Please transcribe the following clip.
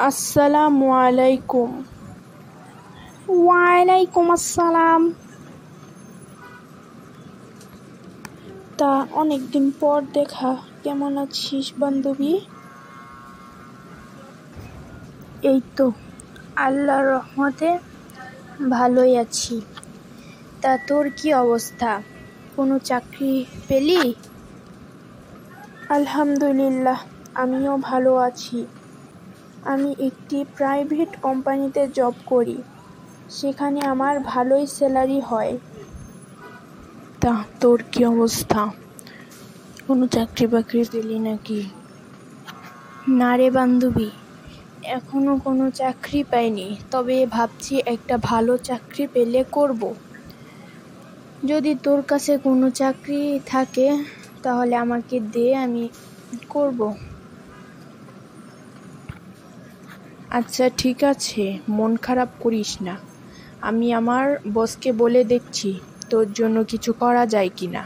আসসালামু আলাইকুম। ওয়ালাইকুম আসসালাম। তা অনেকদিন পর দেখা, কেমন আছিস বান্ধবী? এই তো আল্লাহর রহমতে ভালোই আছি। তা তোর কি অবস্থা? কোনো চাকরি পেলি? আলহামদুলিল্লাহ, আমিও ভালো আছি। আমি একটি প্রাইভেট কোম্পানিতে জব করি, সেখানে আমার ভালোই স্যালারি হয়। তা তোর কি অবস্থা? কোনো চাকরি বাকরি পেলি নাকি? না রে বান্ধবী, এখনো কোনো চাকরি পাইনি, তবে ভাবছি একটা ভালো চাকরি পেলে করব। যদি তোর কাছে কোনো চাকরি থাকে তাহলে আমাকে দে, আমি করব। আচ্ছা ঠিক আছে, মন খারাপ করিস না। আমি আমার বসকে বলে দেখছি তোর জন্য কিছু করা যায় কিনা।